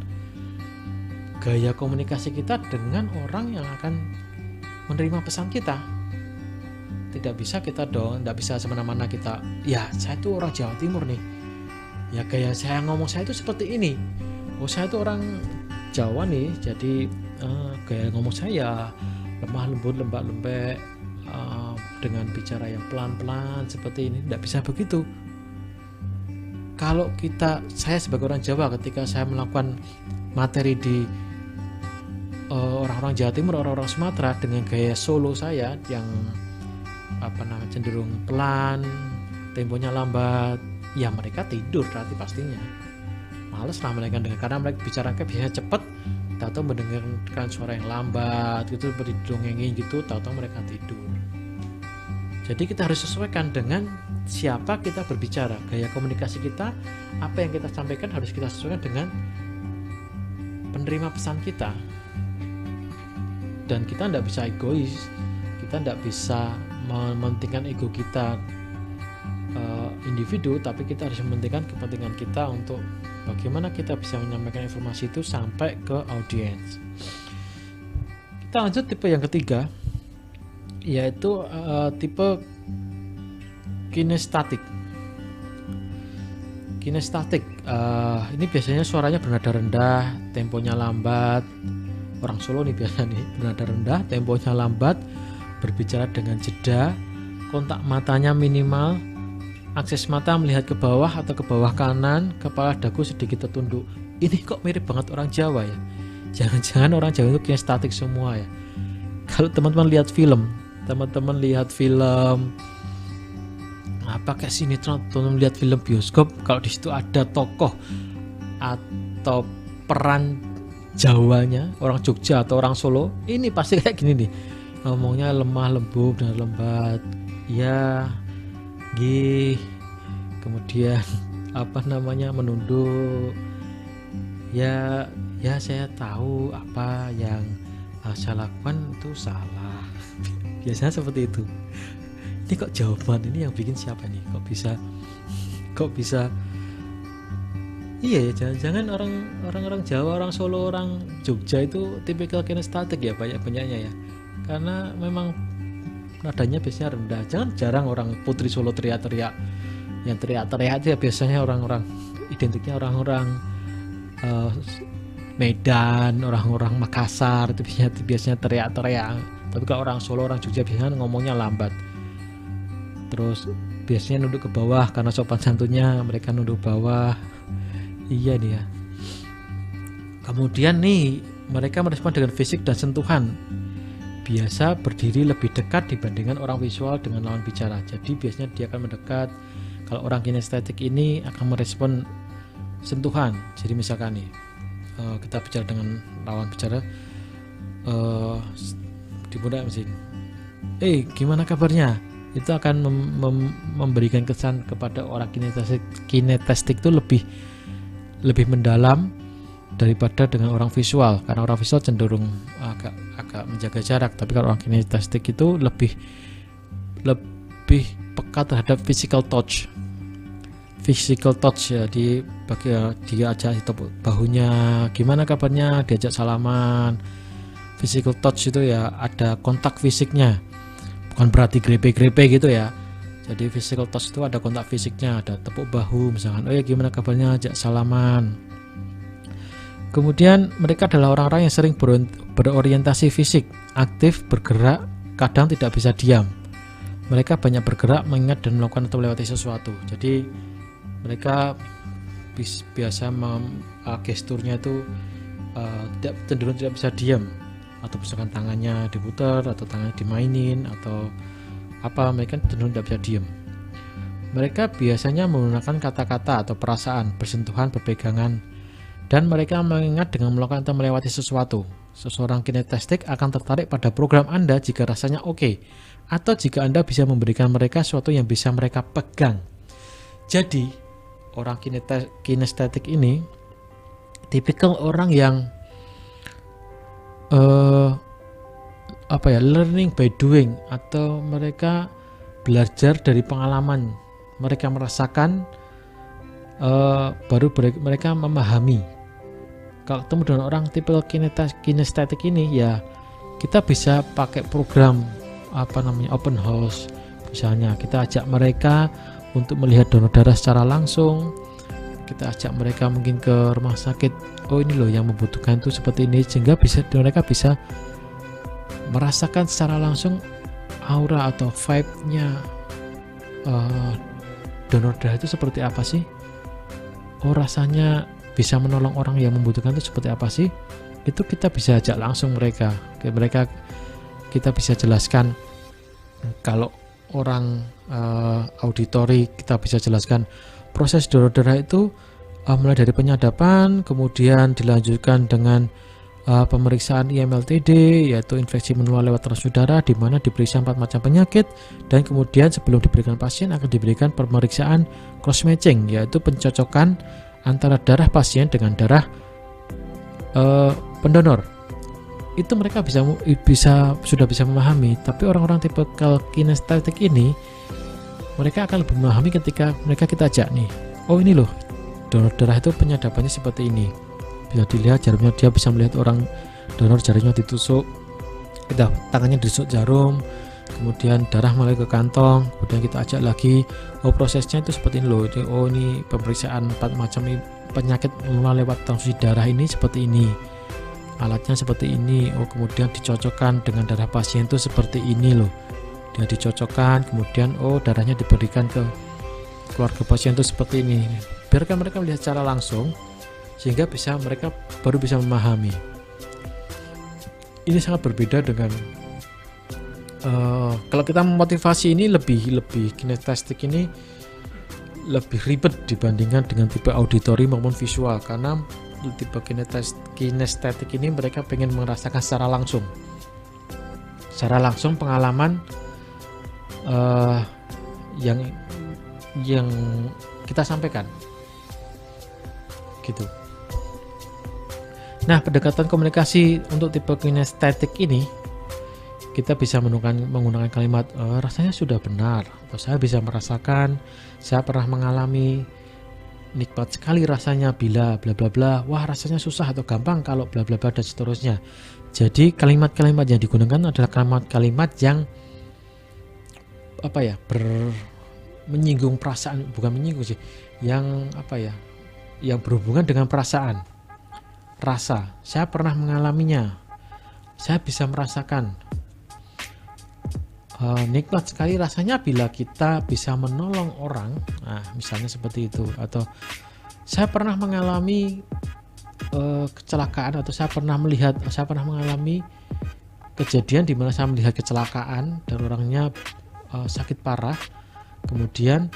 gaya komunikasi kita dengan orang yang akan menerima pesan kita. Tidak bisa kita tidak bisa semena-mena kita, ya saya itu orang Jawa Timur nih, ya gaya saya ngomong saya itu seperti ini. Oh saya itu orang Jawa nih, jadi gaya ngomong saya lemah lembut, lembek, dengan bicara yang pelan-pelan seperti ini. Tidak bisa begitu. Kalau saya sebagai orang Jawa, ketika saya melakukan materi di orang-orang Jawa Timur, orang-orang Sumatera, dengan gaya Solo saya yang cenderung pelan, temponya lambat, ya mereka tidur berarti pastinya. Males lah mereka dengar, karena mereka bicara biasanya cepat, tahu mendengarkan suara yang lambat gitu, seperti dongengin gitu, tahu mereka tidur. Jadi kita harus sesuaikan dengan siapa kita berbicara, gaya komunikasi kita, apa yang kita sampaikan harus kita sesuaikan dengan penerima pesan kita. Dan kita tidak bisa egois, kita tidak bisa mementingkan ego kita individu, tapi kita harus mementingkan kepentingan kita untuk bagaimana kita bisa menyampaikan informasi itu sampai ke audiens. Kita lanjut tipe yang ketiga, yaitu tipe kinestatik. Kinestatik ini biasanya suaranya bernada rendah, temponya lambat. Orang Solo nih biasanya nih, bernada rendah, temponya lambat, berbicara dengan jeda, kontak matanya minimal, akses mata melihat ke bawah atau ke bawah kanan, kepala dagu sedikit tertunduk. Ini kok mirip banget orang Jawa ya? Jangan-jangan orang Jawa itu kinestatik semua ya? Kalau teman-teman lihat film apa kayak sinetron, teman-teman lihat film bioskop, kalau di situ ada tokoh atau peran Jawanya, orang Jogja atau orang Solo, ini pasti kayak gini nih, ngomongnya lemah lembut dan lembat, ya gih, kemudian menunduk, ya saya tahu apa yang saya lakukan itu salah. Biasanya seperti itu. Ini kok jawaban ini yang bikin siapa nih? Kok bisa iya ya, jangan-jangan orang Jawa, orang Solo, orang Jogja itu tipikal kinestatik ya, banyak-banyaknya ya, karena memang nadanya biasanya rendah. Jarang orang Putri Solo teriak-teriak. Yang teriak-teriak itu ya biasanya orang-orang identiknya orang-orang Medan, orang-orang Makassar, itu biasanya teriak-teriak. Tapi kalau orang Solo, orang Jogja biasanya ngomongnya lambat. Terus biasanya nunduk ke bawah karena sopan santunnya, mereka nunduk bawah. Iya dia. Kemudian nih, mereka merespon dengan fisik dan sentuhan. Biasa berdiri lebih dekat dibandingkan orang visual dengan lawan bicara. Jadi biasanya dia akan mendekat. Kalau orang kinestetik ini akan merespon sentuhan. Jadi misalkan nih, kita bicara dengan lawan bicara di pundak mesin. Gimana kabarnya? Itu akan memberikan kesan kepada orang kinestetik itu lebih mendalam daripada dengan orang visual, karena orang visual cenderung agak menjaga jarak, tapi kalau orang kinestetik itu lebih peka terhadap physical touch ya, dia ajak tepuk bahunya, gimana kabarnya, diajak salaman. Physical touch itu ya ada kontak fisiknya, bukan berarti grepe-grepe gitu ya. Jadi physical touch itu ada kontak fisiknya, ada tepuk bahu misalkan, gimana kabarnya, ajak salaman. Kemudian mereka adalah orang-orang yang sering berorientasi fisik, aktif, bergerak, kadang tidak bisa diam. Mereka banyak bergerak, mengingat dan melakukan atau melewati sesuatu. Jadi mereka biasa gesturnya itu cenderung tidak bisa diam, atau misalkan tangannya diputar atau tangannya dimainin atau apa, mereka cenderung tidak bisa diam. Mereka biasanya menggunakan kata-kata atau perasaan, bersentuhan, berpegangan, dan mereka mengingat dengan melakukan atau melewati sesuatu. Seseorang kinestetik akan tertarik pada program Anda jika rasanya oke, atau jika Anda bisa memberikan mereka sesuatu yang bisa mereka pegang. Jadi orang kinestetik ini tipikal orang yang learning by doing, atau mereka belajar dari pengalaman. Mereka merasakan, baru mereka memahami. Kalau ketemu dengan orang tipe kinestetik ini ya, kita bisa pakai program open house. Misalnya kita ajak mereka untuk melihat donor darah secara langsung. Kita ajak mereka mungkin ke rumah sakit. Ini loh yang membutuhkan itu seperti ini, sehingga mereka bisa merasakan secara langsung aura atau vibe-nya donor darah itu seperti apa sih. Rasanya bisa menolong orang yang membutuhkan itu seperti apa sih. Itu kita bisa ajak langsung mereka. Kita bisa jelaskan. Kalau orang auditori, kita bisa jelaskan proses donor darah itu mulai dari penyadapan, kemudian dilanjutkan dengan pemeriksaan IMLTD, yaitu infeksi menular lewat transfusi darah, di mana diperiksa 4 macam penyakit, dan kemudian sebelum diberikan pasien akan diberikan pemeriksaan cross matching, yaitu pencocokan antara darah pasien dengan darah pendonor. Itu mereka sudah bisa memahami. Tapi orang-orang tipe kinestetik ini, mereka akan lebih memahami ketika kita ajak nih, ini loh donor darah itu penyadapannya seperti ini. Bisa dilihat jarumnya, dia bisa melihat orang donor jarumnya ditusuk, kita tangannya ditusuk jarum, kemudian darah mengalir ke kantong, kemudian kita ajak lagi, oh prosesnya itu seperti ini loh, oh ini pemeriksaan 4 macam penyakit lewat transfusi darah ini seperti ini, alatnya seperti ini, oh kemudian dicocokkan dengan darah pasien itu seperti ini loh, dia dicocokkan, kemudian oh darahnya diberikan ke keluarga pasien itu seperti ini, biarkan mereka melihat secara langsung sehingga mereka baru bisa memahami. Ini sangat berbeda dengan kalau kita memotivasi ini lebih kinestetik ini lebih ribet dibandingkan dengan tipe auditori maupun visual, karena tipe kinestetik ini mereka pengen merasakan secara langsung pengalaman yang kita sampaikan gitu. Nah, pendekatan komunikasi untuk tipe kinestetik ini kita bisa menggunakan kalimat rasanya sudah benar, atau saya bisa merasakan, saya pernah mengalami, nikmat sekali rasanya bila bla bla bla, wah rasanya susah atau gampang kalau bla bla bla dan seterusnya. Jadi kalimat-kalimat yang digunakan adalah kalimat-kalimat yang menyinggung perasaan, bukan menyinggung sih, yang yang berhubungan dengan perasaan, rasa. Saya pernah mengalaminya, saya bisa merasakan, nikmat sekali rasanya bila kita bisa menolong orang, nah misalnya seperti itu. Atau saya pernah mengalami kecelakaan, atau saya pernah mengalami kejadian di mana saya melihat kecelakaan dan orangnya sakit parah, kemudian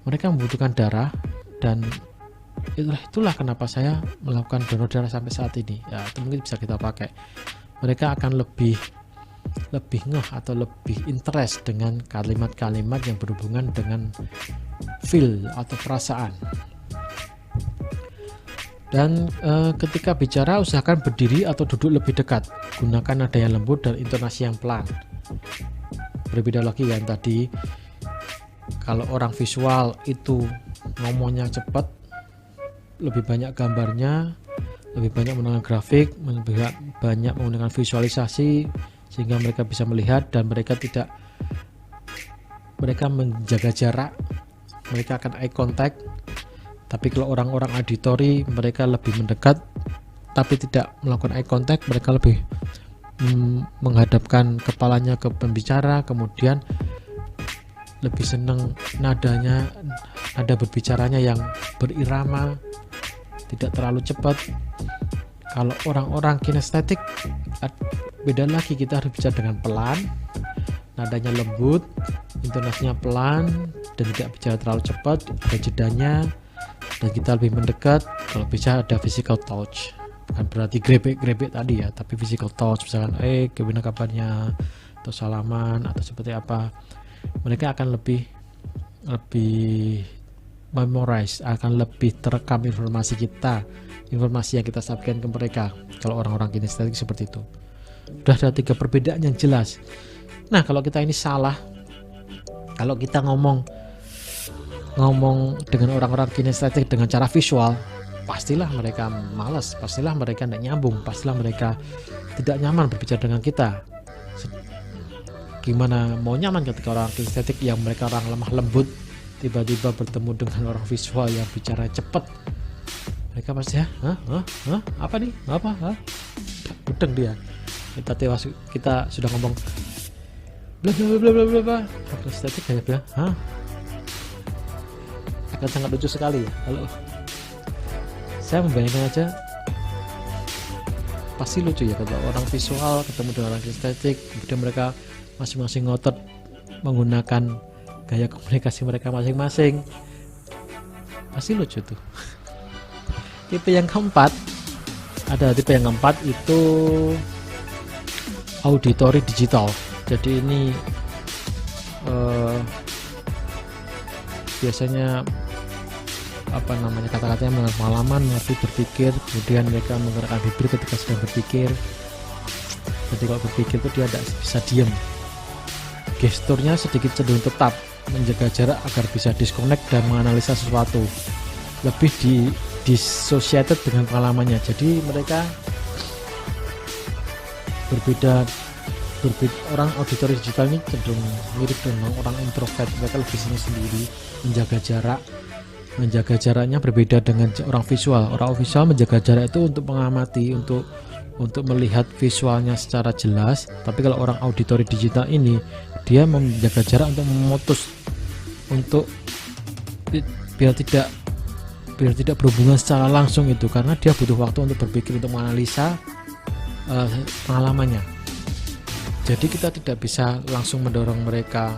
mereka membutuhkan darah, dan itulah kenapa saya melakukan donor darah sampai saat ini. Ya, itu mungkin bisa kita pakai. Mereka akan lebih ngeh atau lebih interest dengan kalimat-kalimat yang berhubungan dengan feel atau perasaan. Dan ketika bicara usahakan berdiri atau duduk lebih dekat, gunakan nada yang lembut dan intonasi yang pelan. Berbeda lagi yang tadi, kalau orang visual itu ngomongnya cepat, lebih banyak gambarnya, lebih banyak menggunakan grafik, lebih banyak menggunakan visualisasi, sehingga mereka bisa melihat dan mereka menjaga jarak, mereka akan eye contact. Tapi kalau orang-orang auditori, mereka lebih mendekat tapi tidak melakukan eye contact, mereka lebih menghadapkan kepalanya ke pembicara, kemudian lebih senang nada berbicaranya yang berirama, tidak terlalu cepat. Kalau orang-orang kinestetik beda lagi, kita harus bicara dengan pelan, nadanya lembut, intonasinya pelan, dan tidak bicara terlalu cepat, ada jedanya, dan kita lebih mendekat. Kalau bisa ada physical touch, bukan berarti grebek tadi ya, tapi physical touch, misalkan gimana kabarnya, atau salaman, atau seperti apa. Mereka akan lebih memorize, akan lebih terekam informasi yang kita sampaikan ke mereka. Kalau orang-orang kinestetik seperti itu. Sudah ada 3 perbedaan yang jelas. Nah, kalau kita ini salah, kalau kita ngomong dengan orang-orang kinestetik dengan cara visual, pastilah mereka malas, pastilah mereka tidak nyambung, pastilah mereka tidak nyaman berbicara dengan kita. Gimana mau nyaman ketika orang kinestetik yang mereka orang lemah lembut tiba-tiba bertemu dengan orang visual yang bicara cepat? Mereka pasti apa nih, budeng dia. Kita sudah ngomong bla bla bla bla bla, kinestetik kayak bilang akan sangat lucu sekali ya. Kalau saya membayangkan aja, pasti lucu ya kalau orang visual ketemu dengan orang kinestetik, kemudian mereka masing-masing ngotot menggunakan gaya komunikasi mereka masing-masing, pasti lucu tuh. Tipe yang keempat itu auditori digital. Jadi ini biasanya kata-katanya pengalaman, mengerti, berpikir, kemudian mereka menggerakkan bibir ketika sedang berpikir. Jadi kalau berpikir itu dia tidak bisa diam, gesturnya sedikit cenderung tetap, menjaga jarak agar bisa disconnect dan menganalisa sesuatu. lebih dissociated dengan pengalamannya. Jadi mereka berbeda. Orang auditori digital ini cenderung mirip dengan orang introvert. Mereka lebih senang sendiri, menjaga jaraknya berbeda dengan orang visual. Orang visual menjaga jarak itu untuk mengamati, untuk melihat visualnya secara jelas. Tapi kalau orang auditori digital ini, dia menjaga jarak untuk memutus, untuk biar tidak berhubungan secara langsung itu, karena dia butuh waktu untuk berpikir, untuk menganalisa pengalamannya. Jadi kita tidak bisa langsung mendorong mereka.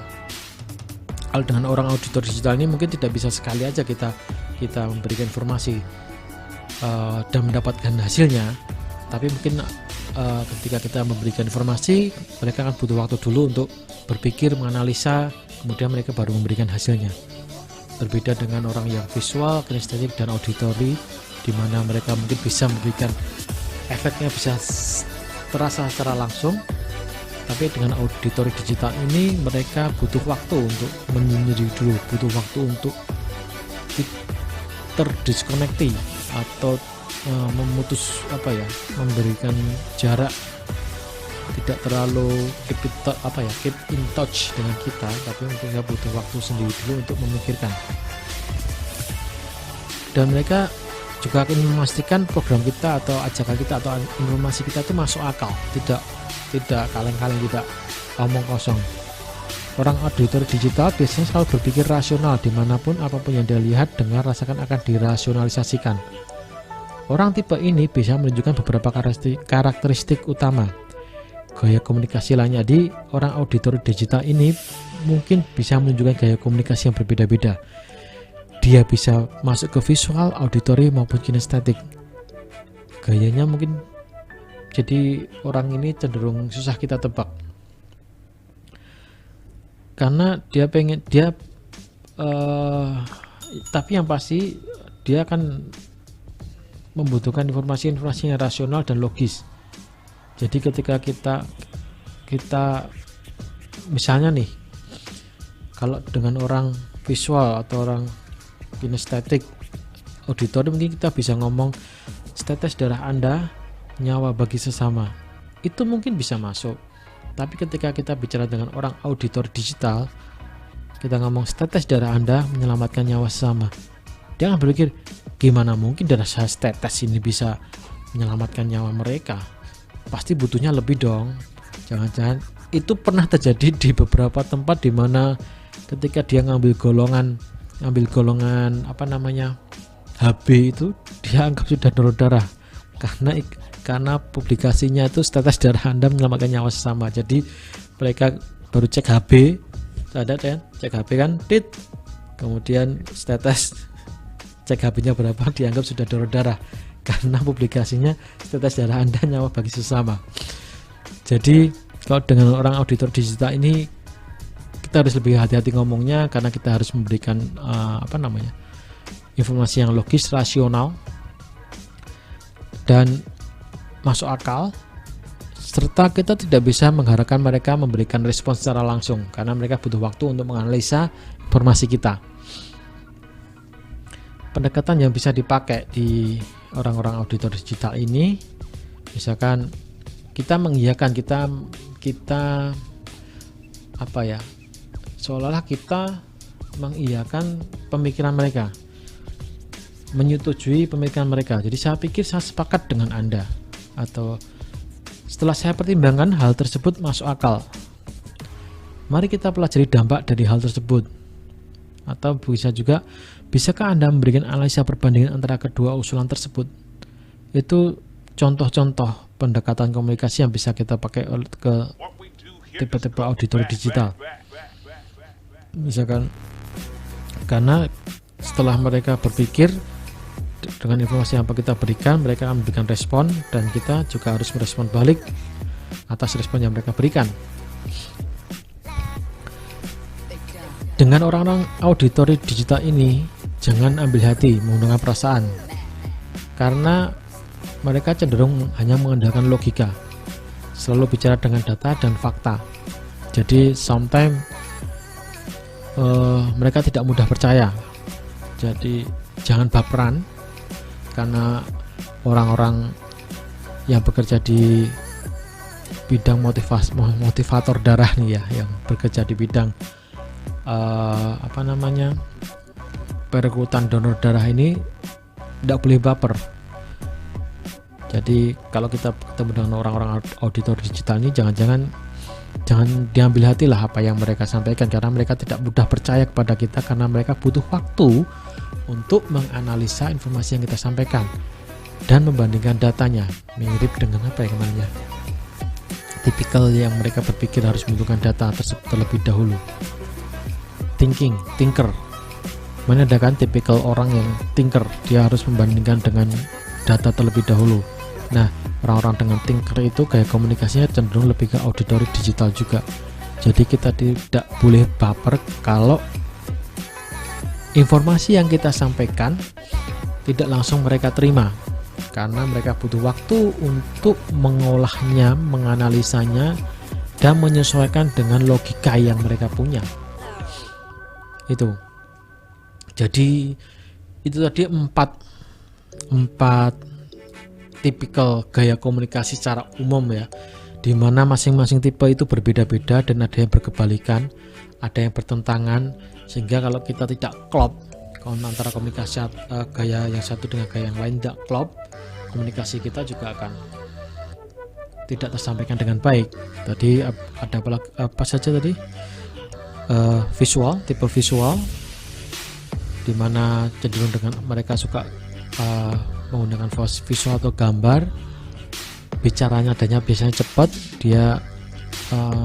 Kalau dengan orang auditor digital ini mungkin tidak bisa sekali aja kita memberikan informasi dan mendapatkan hasilnya. Tapi mungkin ketika kita memberikan informasi, mereka akan butuh waktu dulu untuk berpikir, menganalisa, kemudian mereka baru memberikan hasilnya. Berbeda dengan orang yang visual, kinestetik, dan auditori, di mana mereka mungkin bisa memberikan efeknya, bisa terasa secara langsung. Tapi dengan auditori digital ini mereka butuh waktu untuk menyendiri dulu, butuh waktu untuk terdiskonekti atau memutus memberikan jarak, tidak terlalu keep in touch dengan kita, tapi mereka butuh waktu sendiri dulu untuk memikirkan. Dan mereka juga akan memastikan program kita atau ajakan kita atau informasi kita itu masuk akal, tidak kaleng-kaleng, tidak omong kosong. Orang auditor digital biasanya selalu berpikir rasional, dimanapun apapun yang dia lihat, dengar, rasakan akan dirasionalisasikan. Orang tipe ini bisa menunjukkan beberapa karakteristik utama gaya komunikasi lainnya. Jadi orang auditor digital ini mungkin bisa menunjukkan gaya komunikasi yang berbeda-beda. Dia bisa masuk ke visual, auditori maupun kinestetik. Gayanya mungkin, jadi orang ini cenderung susah kita tebak, karena tapi yang pasti dia akan membutuhkan informasi yang rasional dan logis. Jadi ketika kita misalnya nih, kalau dengan orang visual atau orang kinestetik, auditori, mungkin kita bisa ngomong setetes darah Anda, nyawa bagi sesama, itu mungkin bisa masuk. Tapi ketika kita bicara dengan orang auditor digital, kita ngomong setetes darah Anda menyelamatkan nyawa sesama, dia akan berpikir, gimana mungkin darah saya setetes ini bisa menyelamatkan nyawa mereka, pasti butuhnya lebih dong. Jangan-jangan itu pernah terjadi di beberapa tempat, di mana ketika dia ngambil golongan HB itu, dia anggap sudah donor darah karena publikasinya itu setetes darah Anda menyelamatkan nyawa sesama. Jadi mereka baru cek HB, ada kan, cek HB kan, kemudian setetes, cek HB-nya berapa, dianggap sudah donor darah karena publikasinya setetes darah Anda nyawa bagi sesama. Jadi kalau dengan orang auditor digital ini kita harus lebih hati-hati ngomongnya, karena kita harus memberikan informasi yang logis, rasional, dan masuk akal, serta kita tidak bisa mengharapkan mereka memberikan respon secara langsung, karena mereka butuh waktu untuk menganalisa informasi kita. Pendekatan yang bisa dipakai di orang-orang auditor digital ini, misalkan kita mengiyakan, kita seolah-olah kita mengiyakan pemikiran mereka, menyetujui pemikiran mereka. Jadi saya pikir saya sepakat dengan Anda, atau setelah saya pertimbangkan hal tersebut masuk akal. Mari kita pelajari dampak dari hal tersebut. Atau bisa juga, bisakah Anda memberikan analisa perbandingan antara kedua usulan tersebut? Itu contoh-contoh pendekatan komunikasi yang bisa kita pakai ke tipe-tipe auditor digital. Misalkan, karena setelah mereka berpikir dengan informasi yang kita berikan, mereka akan memberikan respon, dan kita juga harus merespon balik atas respon yang mereka berikan. Dengan orang-orang auditori digital ini, jangan ambil hati menggunakan perasaan, karena mereka cenderung hanya mengandalkan logika, selalu bicara dengan data dan fakta. Jadi sometimes mereka tidak mudah percaya. Jadi jangan baperan, karena orang-orang yang bekerja di bidang motivator darah nih ya, yang bekerja di bidang perekrutan donor darah ini tidak boleh baper. Jadi kalau kita ketemu dengan orang-orang auditor digital ini, jangan diambil hati lah apa yang mereka sampaikan, karena mereka tidak mudah percaya kepada kita, karena mereka butuh waktu untuk menganalisa informasi yang kita sampaikan dan membandingkan datanya. Mirip dengan apa ya namanya, tipikal yang mereka berpikir harus membutuhkan data tersebut terlebih dahulu. Thinker. Mana ada kan tipikal orang yang thinker, dia harus membandingkan dengan data terlebih dahulu. Nah, orang-orang dengan thinker itu gaya komunikasinya cenderung lebih ke auditori digital juga. Jadi kita tidak boleh baper kalau informasi yang kita sampaikan tidak langsung mereka terima, karena mereka butuh waktu untuk mengolahnya, menganalisanya, dan menyesuaikan dengan logika yang mereka punya. Itu. Jadi itu tadi empat tipikal gaya komunikasi secara umum ya, di mana masing-masing tipe itu berbeda-beda dan ada yang berkebalikan, ada yang bertentangan, sehingga kalau kita tidak klop antara komunikasi gaya yang satu dengan gaya yang lain tidak klop, komunikasi kita juga akan tidak tersampaikan dengan baik. Tadi ada apa saja tadi? Visual, tipe visual, di mana cenderung dengan mereka suka menggunakan visual atau gambar, bicaranya adanya biasanya cepat, dia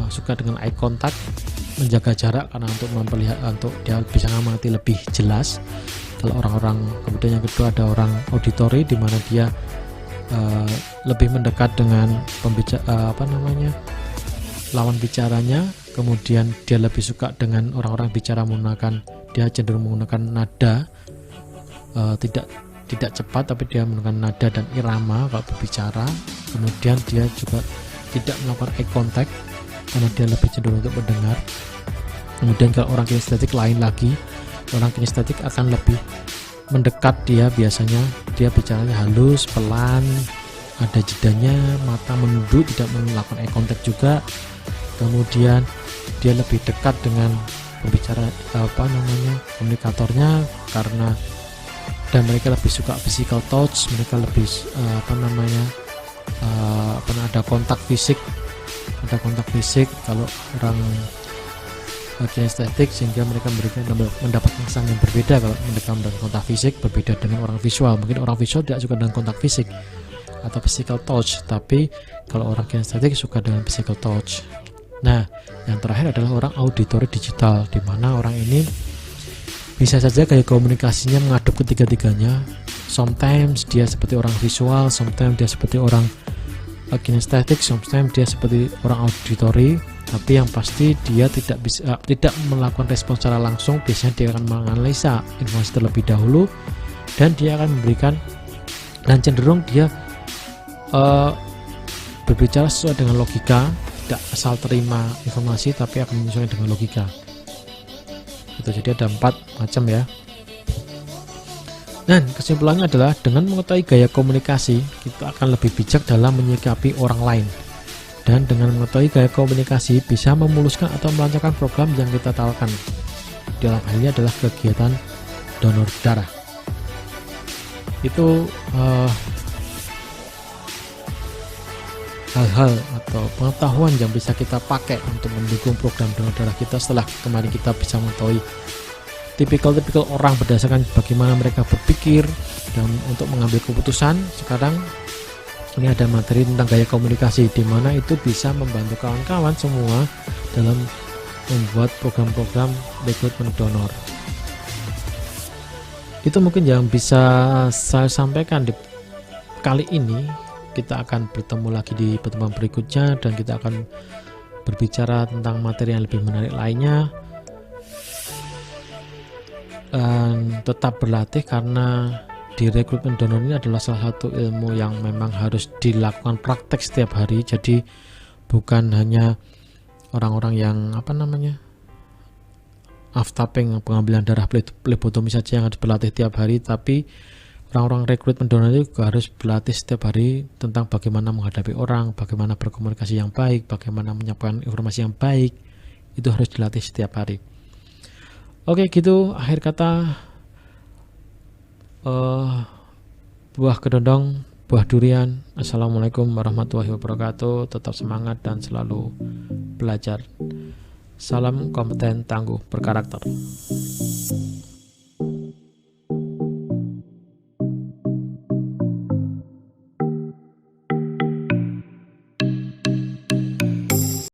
suka dengan eye contact, menjaga jarak karena untuk dia bisa mengamati lebih jelas. Kalau orang-orang, kemudian yang kedua ada orang auditori, di mana dia lebih mendekat dengan lawan bicaranya, kemudian dia lebih suka dengan orang-orang bicara dia cenderung menggunakan nada, tidak cepat tapi dia menggunakan nada dan irama kalau berbicara. Kemudian dia juga tidak melakukan eye contact karena dia lebih cenderung untuk mendengar. Kemudian kalau orang kinestetik lain lagi, orang kinestetik akan lebih mendekat, dia biasanya dia bicaranya halus, pelan, ada jedanya, mata menunduk, tidak melakukan eye contact juga. Kemudian dia lebih dekat dengan pembicara komunikatornya, dan mereka lebih suka physical touch, mereka lebih ada kontak fisik kalau orang kinestetik, sehingga mereka mendapatkan kesan yang berbeda kalau mereka mendapatkan kontak fisik, berbeda dengan orang visual. Mungkin orang visual tidak suka dengan kontak fisik atau physical touch, tapi kalau orang kinestetik suka dengan physical touch. Nah, yang terakhir adalah orang auditori digital, di mana orang ini bisa saja gaya komunikasinya mengadop ketiga-tiganya. Sometimes dia seperti orang visual, sometimes dia seperti orang kinestetik, sometimes dia seperti orang auditori. Tapi yang pasti dia tidak melakukan respon secara langsung. Biasanya dia akan menganalisa informasi terlebih dahulu, dan dia akan memberikan, dan cenderung dia berbicara sesuai dengan logika, tidak asal terima informasi tapi akan menyesuaikan dengan logika. Itu, jadi ada 4 macam ya. Dan kesimpulannya adalah dengan mengetahui gaya komunikasi, kita akan lebih bijak dalam menyikapi orang lain. Dan dengan mengetahui gaya komunikasi bisa memuluskan atau melancarkan program yang kita tawarkan. Dalam hal ini adalah kegiatan donor darah. Itu hal-hal atau pengetahuan yang bisa kita pakai untuk mendukung program donor darah kita. Setelah kemarin kita bisa mengetahui tipikal orang berdasarkan bagaimana mereka berpikir dan untuk mengambil keputusan, sekarang ini ada materi tentang gaya komunikasi, di mana itu bisa membantu kawan-kawan semua dalam membuat program-program rekrutmen donor. Itu mungkin yang bisa saya sampaikan di kali ini. Kita akan bertemu lagi di pertemuan berikutnya, dan kita akan berbicara tentang materi yang lebih menarik lainnya. Dan tetap berlatih, karena di rekrutmen donor ini adalah salah satu ilmu yang memang harus dilakukan praktek setiap hari. Jadi bukan hanya orang-orang yang aftapping, pengambilan darah plebotomi saja yang harus berlatih tiap hari, tapi orang-orang rekrutmen donor itu juga harus berlatih setiap hari tentang bagaimana menghadapi orang, bagaimana berkomunikasi yang baik, bagaimana menyampaikan informasi yang baik. Itu harus dilatih setiap hari. Oke, gitu akhir kata. Buah kedondong, buah durian. Assalamualaikum warahmatullahi wabarakatuh. Tetap semangat dan selalu belajar. Salam kompeten, tangguh, berkarakter.